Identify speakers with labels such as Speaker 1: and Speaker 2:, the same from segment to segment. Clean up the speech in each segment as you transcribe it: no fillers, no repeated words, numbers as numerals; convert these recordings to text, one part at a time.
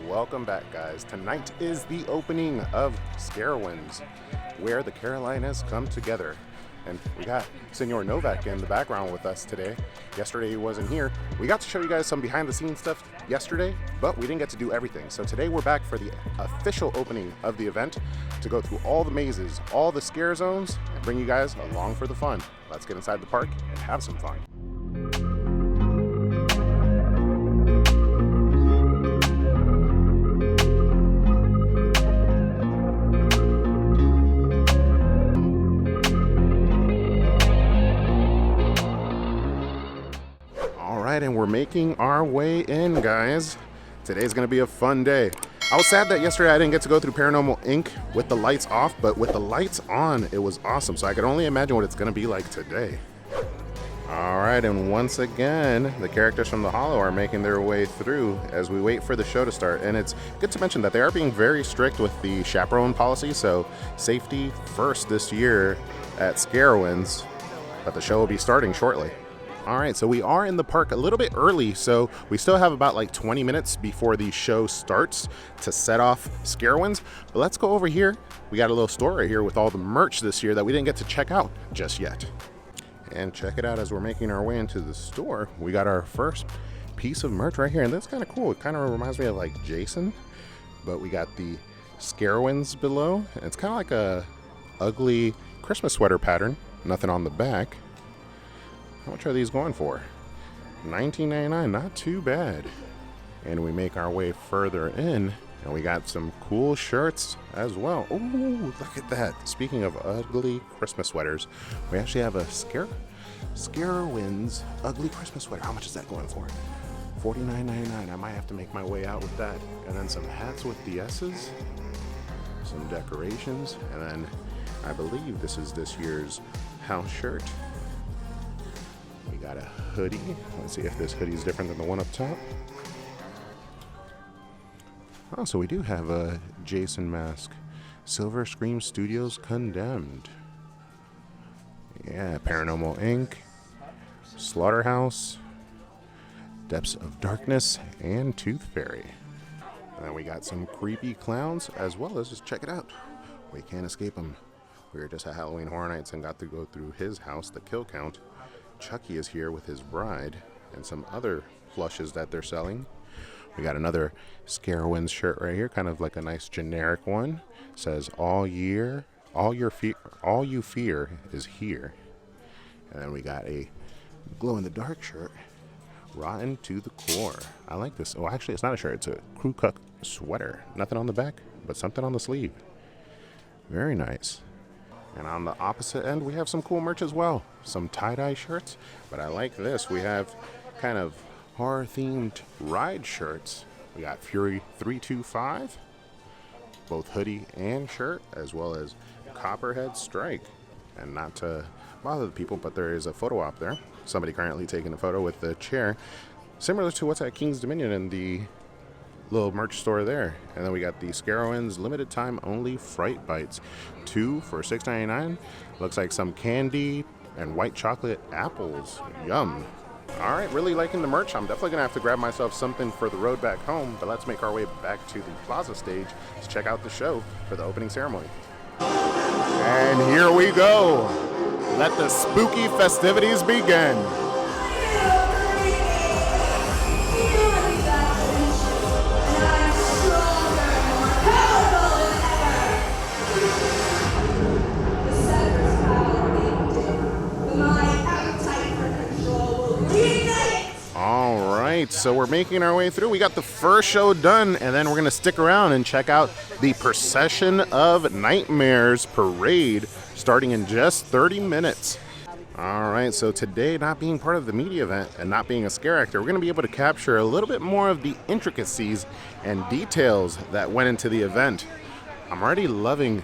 Speaker 1: Welcome back, guys. Tonight is the opening of Scarowinds, where the Carolinas come together. And we got Senor Novak in the background with us today. Yesterday he wasn't here. We got to show you guys some behind the scenes stuff yesterday, but we didn't get to do everything. So today we're back for the official opening of the event to go through all the mazes, all the scare zones, and bring you guys along for the fun. Let's get inside the park and have some fun. And we're making our way in, guys. Today's gonna be a fun day. I was sad that yesterday I didn't get to go through Paranormal Ink with the lights off, but with the lights on, it was awesome. So I could only imagine what it's gonna be like today. All right, and once again, the characters from the Hollow are making their way through as we wait for the show to start. And it's good to mention that they are being very strict with the chaperone policy, so safety first this year at Scarowinds, but the show will be starting shortly. All right, so we are in the park a little bit early, so we still have about like 20 minutes before the show starts to set off Scarowinds. But let's go over here. We got a little store right here with all the merch this year that we didn't get to check out just yet. And check it out as we're making our way into the store. We got our first piece of merch right here, and that's kind of cool. It kind of reminds me of like Jason, but we got the Scarowinds below. And it's kind of like a ugly Christmas sweater pattern, nothing on the back. How much are these going for? $19.99, not too bad. And we make our way further in, and we got some cool shirts as well. Oh, look at that. Speaking of ugly Christmas sweaters, we actually have a Scarowinds ugly Christmas sweater. How much is that going for? $49.99. I might have to make my way out with that. And then some hats with the S's, some decorations, and then I believe this is this year's house shirt. We got a hoodie. Let's see if this hoodie is different than the one up top. Oh, so we do have a Jason mask. Silver Scream Studios Condemned. Yeah, Paranormal Ink, Slaughterhouse, Depths of Darkness, and Tooth Fairy. And then we got some creepy clowns as well as, just check it out. We can't escape them. We were just at Halloween Horror Nights and got to go through his house, the kill count. Chucky is here with his bride and some other plushes that they're selling. We got another Scarowinds shirt right here, kind of like a nice generic one. It says all you fear is here. And then we got a glow in the dark shirt, rotten to the core. I like this. Oh, actually it's not a shirt, it's a crew cut sweater. Nothing on the back, but something on the sleeve. Very nice. And on the opposite end, we have some cool merch as well. Some tie-dye shirts, but I like this. We have kind of horror-themed ride shirts. We got Fury 325, both hoodie and shirt, as well as Copperhead Strike. And not to bother the people, but there is a photo op there. Somebody currently taking a photo with the chair, similar to what's at King's Dominion in the little merch store there. And then we got the Scarowinds limited time only fright bites, 2 for $6.99. Looks like some candy and white chocolate apples. Yum. All right, really liking the merch. I'm definitely gonna have to grab myself something for the road back home, but let's make our way back to the plaza stage to check out the show for the opening ceremony. And here we go. Let the spooky festivities begin. So we're making our way through. We got the first show done, and then we're going to stick around and check out the Procession of Nightmares parade starting in just 30 minutes. All right, so today, not being part of the media event and not being a scare actor, we're going to be able to capture a little bit more of the intricacies and details that went into the event. I'm already loving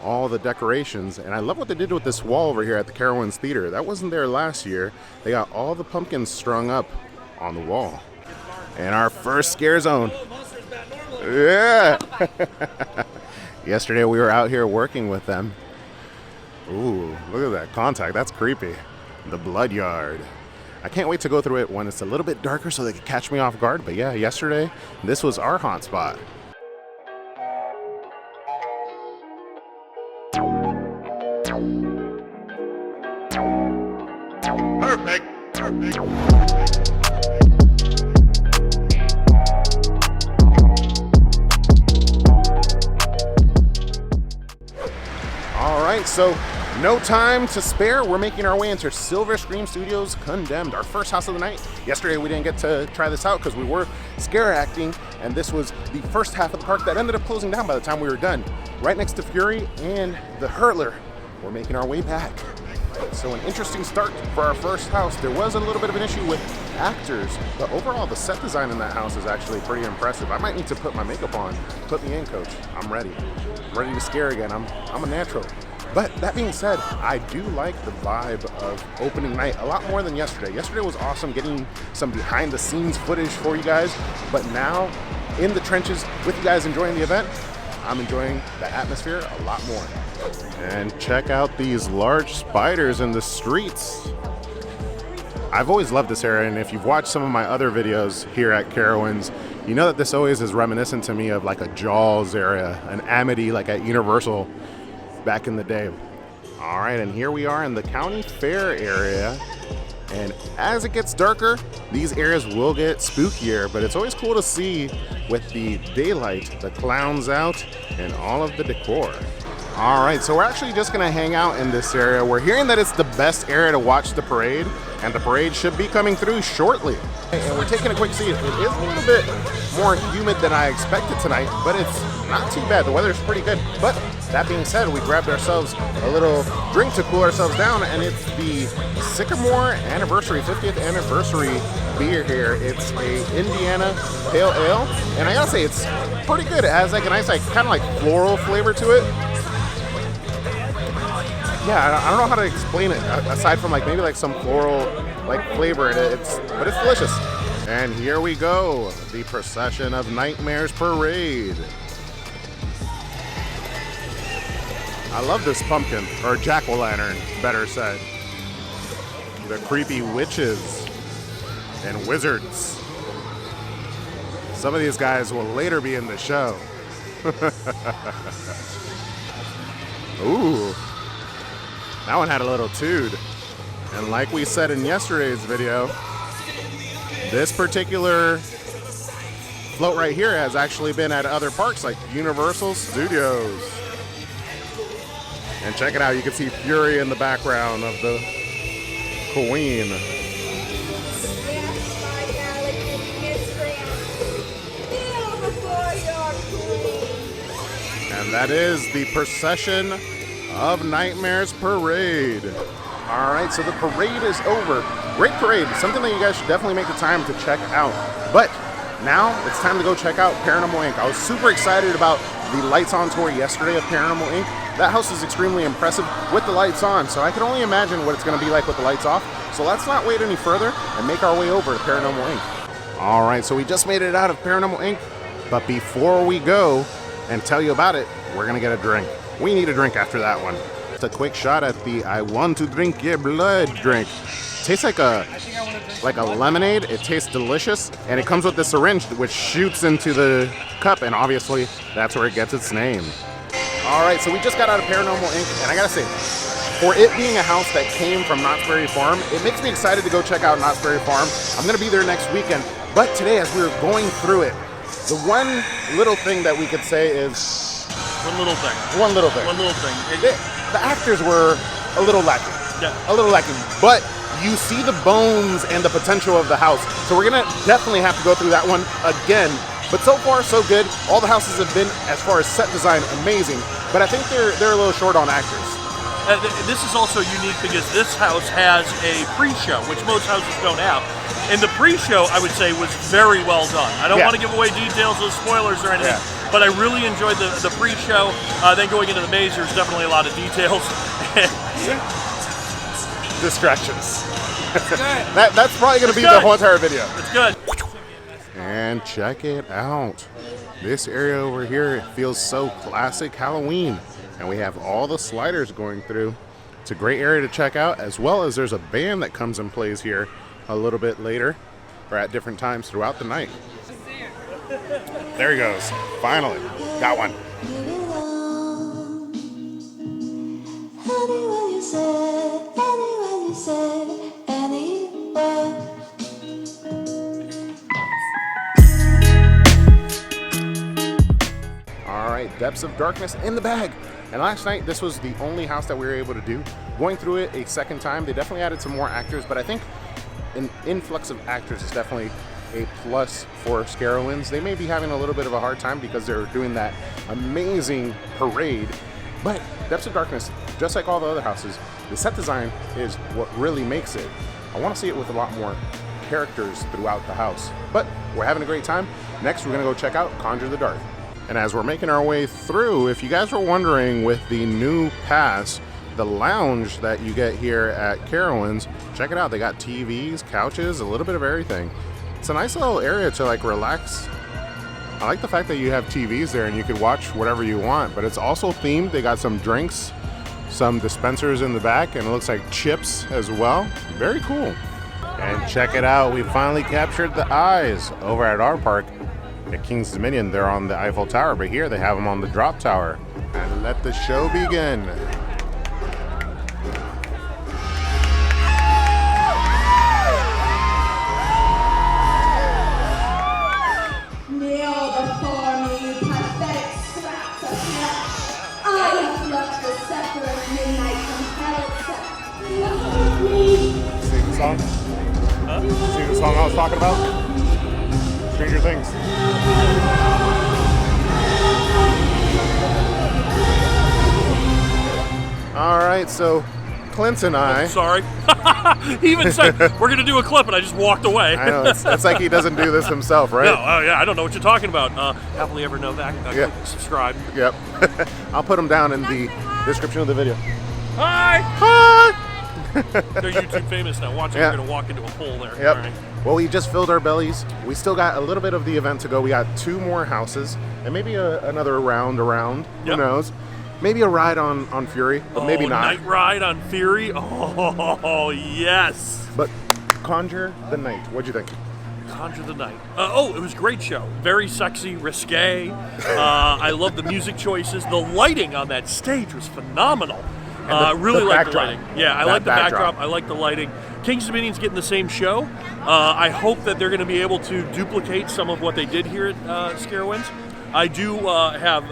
Speaker 1: all the decorations, and I love what they did with this wall over here at the Carowinds Theater. That wasn't there last year. They got all the pumpkins strung up on the wall. And our first scare zone. Yeah. Yesterday we were out here working with them. Ooh, look at that contact. That's creepy. The Blood Yard. I can't wait to go through it when it's a little bit darker so they can catch me off guard. But yeah, yesterday, this was our haunt spot. Perfect. All right, so no time to spare. We're making our way into Silver Scream Studios Condemned, our first house of the night. Yesterday we didn't get to try this out because we were scare acting, and this was the first half of the park that ended up closing down by the time we were done. Right next to Fury and the Hurtler, we're making our way back. So an interesting start for our first house. There was a little bit of an issue with actors, but overall the set design in that house is actually pretty impressive. I might need to put my makeup on. Put me in, coach. I'm ready. I'm ready to scare again. I'm a natural. But that being said, I do like the vibe of opening night a lot more than yesterday. Yesterday was awesome, getting some behind the scenes footage for you guys, but now in the trenches with you guys enjoying the event, I'm enjoying the atmosphere a lot more. And check out these large spiders in the streets. I've always loved this area, and if you've watched some of my other videos here at Carowinds, you know that this always is reminiscent to me of like a Jaws area, an Amity like at Universal back in the day. All right, and here we are in the county fair area. And as it gets darker, these areas will get spookier, but it's always cool to see with the daylight, the clowns out, and all of the decor. All right, so we're actually just gonna hang out in this area. We're hearing that it's the best area to watch the parade, and the parade should be coming through shortly. And we're taking a quick seat. It is a little bit more humid than I expected tonight, but it's not too bad. The weather's pretty good. But that being said, we grabbed ourselves a little drink to cool ourselves down, and it's the Sycamore Anniversary, 50th Anniversary beer here. It's a Indiana Pale Ale, and I gotta say, it's pretty good. It has like a nice, like kind of like floral flavor to it. Yeah, I don't know how to explain it aside from like maybe like some floral like flavor in it. But it's delicious. And here we go, the Procession of Nightmares Parade. I love this pumpkin, or jack-o'-lantern, better said. The creepy witches and wizards. Some of these guys will later be in the show. Ooh. That one had a little toot. And like we said in yesterday's video, this particular float right here has actually been at other parks like Universal Studios. And check it out, you can see Fury in the background of the Queen. And that is the Procession of Nightmares Parade. All right, so the parade is over. Great parade, something that you guys should definitely make the time to check out. But now it's time to go check out Paranormal Ink. I was super excited about the lights on tour yesterday of Paranormal Ink. That house is extremely impressive with the lights on, so I can only imagine what it's gonna be like with the lights off. So let's not wait any further and make our way over to Paranormal Ink. All right, so we just made it out of Paranormal Ink, but before we go and tell you about it, we're gonna get a drink. We need a drink after that one. It's a quick shot at the I want to drink your blood drink. Tastes like a lemonade. It tastes delicious, and it comes with this syringe which shoots into the cup, and obviously that's where it gets its name. All right, so we just got out of Paranormal Ink, and I gotta say, for it being a house that came from Knott's Berry Farm, it makes me excited to go check out Knott's Berry Farm. I'm gonna be there next weekend, but today as we were going through it, the one little thing that we could say is
Speaker 2: One little thing.
Speaker 1: The actors were a little lacking. Yeah. A little lacking. But you see the bones and the potential of the house. So we're gonna definitely have to go through that one again. But so far, so good. All the houses have been, as far as set design, amazing. But I think they're a little short on actors.
Speaker 2: This is also unique because this house has a pre-show, which most houses don't have. And the pre-show, I would say, was very well done. I don't want to give away details or spoilers or anything, but I really enjoyed the pre-show. Then going into the maze, there's definitely a lot of details.
Speaker 1: Distractions. That's probably going to be the whole entire video.
Speaker 2: It's good.
Speaker 1: And check it out. This area over here feels so classic Halloween. And we have all the sliders going through. It's a great area to check out, as well as there's a band that comes and plays here a little bit later or at different times throughout the night. There he goes. Finally. Got one. All right, Depths of Darkness in the bag. And last night, this was the only house that we were able to do. Going through it a second time, they definitely added some more actors, but I think an influx of actors is definitely a plus for Scarowinds. They may be having a little bit of a hard time because they're doing that amazing parade, but Depths of Darkness, just like all the other houses, the set design is what really makes it. I want to see it with a lot more characters throughout the house, but we're having a great time. Next, we're gonna go check out Conjure the Dark. And as we're making our way through, if you guys were wondering, with the new pass, the lounge that you get here at Carowinds, check it out. They got TVs, couches, a little bit of everything. It's a nice little area to like relax. I like the fact that you have TVs there and you can watch whatever you want, but it's also themed. They got some drinks, some dispensers in the back, and it looks like chips as well. Very cool. And check it out, we finally captured the eyes over at our park. At King's Dominion, they're on the Eiffel Tower, but here they have them on the drop tower. And let the show begin.
Speaker 3: Kneel before me, pathetic scraps of flesh. I have plucked the scepter of midnight from hell's
Speaker 1: See the song? Huh? See the song I was talking about? Stranger Things. All right, so Clint and I.
Speaker 2: Oh, sorry. He even said, we're going to do a clip, and I just walked away.
Speaker 1: I know, it's like he doesn't do this himself, right?
Speaker 2: No, yeah, I don't know what you're talking about. Happily ever know that.
Speaker 1: Yep.
Speaker 2: Click subscribe.
Speaker 1: Yep. I'll put them down in the description of the video.
Speaker 2: Hi!
Speaker 1: Hi!
Speaker 2: They're YouTube famous now. Watch it,
Speaker 1: Yeah.
Speaker 2: We're going to walk into a pool there.
Speaker 1: Yep.
Speaker 2: All right.
Speaker 1: Well, we just filled our bellies. We still got a little bit of the event to go. We got 2 more houses and maybe another round around. Who
Speaker 2: Yep.
Speaker 1: knows? Maybe a ride on Fury, but maybe not.
Speaker 2: Night ride on Fury? Oh, yes.
Speaker 1: But Conjure the Night, what'd you think?
Speaker 2: Conjure the Night. It was a great show. Very sexy, risque. I love the music choices. The lighting on that stage was phenomenal. Really like the lighting. Yeah, I like the backdrop. I like the lighting. King's Dominion's getting the same show. I hope that they're going to be able to duplicate some of what they did here at Scarowinds. I do have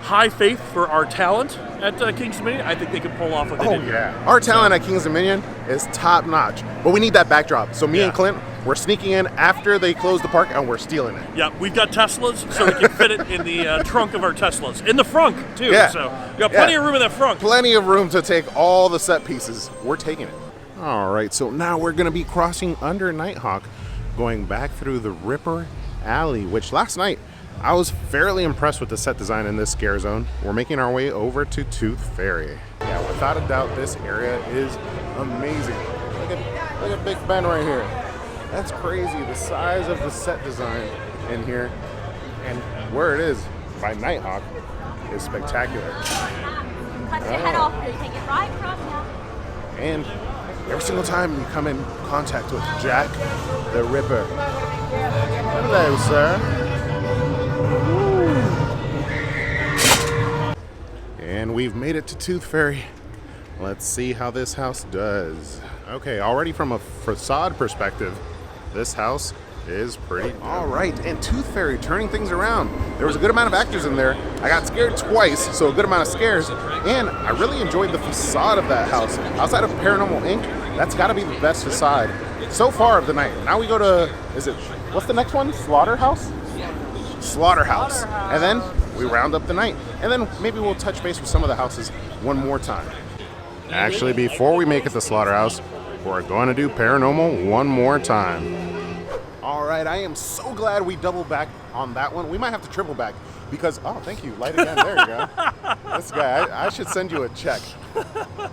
Speaker 2: high faith for our talent at King's Dominion. I think they can pull off what they did here.
Speaker 1: Yeah. Our talent at King's Dominion is top notch, but we need that backdrop. So me and Clint, we're sneaking in after they close the park and we're stealing it.
Speaker 2: Yeah, we've got Teslas, so we can fit it in the trunk of our Teslas. In the frunk, too.
Speaker 1: Yeah.
Speaker 2: So we got plenty of room in that frunk.
Speaker 1: Plenty of room to take all the set pieces. We're taking it. All right, so now we're going to be crossing under Nighthawk, going back through the Ripper Alley, which last night I was fairly impressed with the set design in this scare zone. We're making our way over to Tooth Fairy. Yeah, without a doubt, this area is amazing. Look at Big Ben right here. That's crazy, the size of the set design in here. And where it is by Nighthawk is spectacular.
Speaker 4: Cut your head off and take it right across now.
Speaker 1: And every single time you come in contact with Jack the Ripper. Hello, sir. And we've made it to Tooth Fairy. Let's see how this house does. Okay, already from a facade perspective, this house is pretty good. All right, and Tooth Fairy turning things around. There was a good amount of actors in there. I got scared twice, so a good amount of scares. And I really enjoyed the facade of that house. Outside of Paranormal Ink, that's gotta be the best facade so far of the night. Now we go to, what's the next one? Slaughterhouse? Slaughterhouse. And then we round up the night. And then maybe we'll touch base with some of the houses one more time. Actually, before we make it to Slaughterhouse, we're going to do Paranormal one more time. All right, I am so glad we doubled back on that one. We might have to triple back because, oh, thank you. Light again. There you go. This guy, I should send you a check.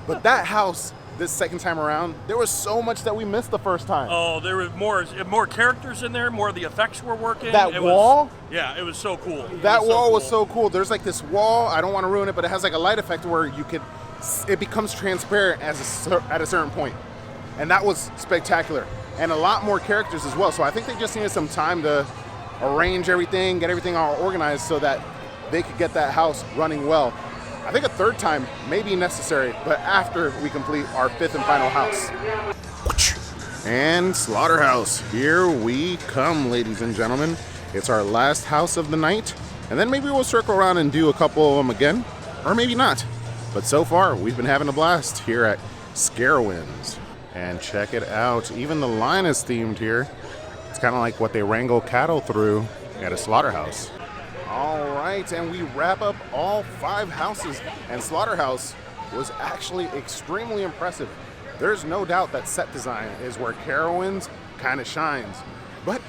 Speaker 1: But that house, this second time around, there was so much that we missed the first time.
Speaker 2: Oh, there was more characters in there, more of the effects were working.
Speaker 1: That wall?
Speaker 2: Yeah, it was so cool.
Speaker 1: That wall was so cool. There's like this wall, I don't want to ruin it, but it has like a light effect where it becomes transparent at a certain point. and that was spectacular. And a lot more characters as well. So I think they just needed some time to arrange everything, get everything all organized so that they could get that house running well. I think a third time may be necessary, but after we complete our 5th and final house. And Slaughterhouse, here we come, ladies and gentlemen. It's our last house of the night, and then maybe we'll circle around and do a couple of them again, or maybe not. But so far, we've been having a blast here at Scarowinds. And check it out, even the line is themed here. It's kind of like what they wrangle cattle through at a slaughterhouse. All right, and we wrap up all 5 houses, and Slaughterhouse was actually extremely impressive. There's no doubt that set design is where Carowinds kind of shines. But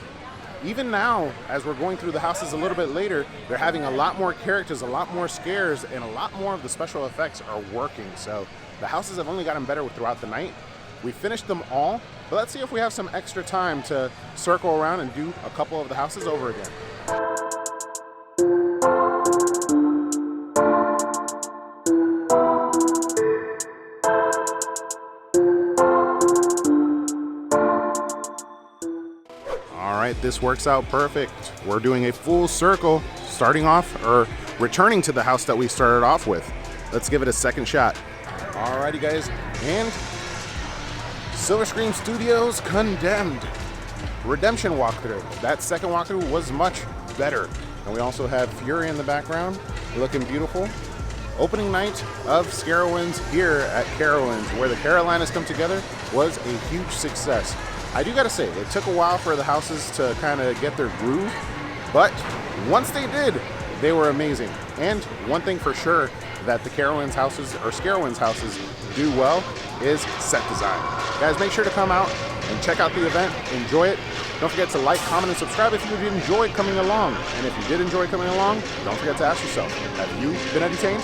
Speaker 1: even now, as we're going through the houses a little bit later, they're having a lot more characters, a lot more scares, and a lot more of the special effects are working. So the houses have only gotten better throughout the night. We finished them all, but let's see if we have some extra time to circle around and do a couple of the houses over again. All right, this works out perfect. We're doing a full circle, starting off or returning to the house that we started off with. Let's give it a second shot. Alrighty, guys, and Silver Screen Studios Condemned Redemption walkthrough. That second walkthrough was much better. And we also have Fury in the background, looking beautiful. Opening night of Scarowinds here at Carowinds, where the Carolinas come together, was a huge success. I do gotta say, it took a while for the houses to kind of get their groove, but once they did, they were amazing. And one thing for sure that the Carowinds houses, or Scarowinds houses, do well is set design. Guys, make sure to come out and check out the event, enjoy it. Don't forget to like, comment, and subscribe if you did enjoy coming along. And if you did enjoy coming along, don't forget to ask yourself, have you been entertained?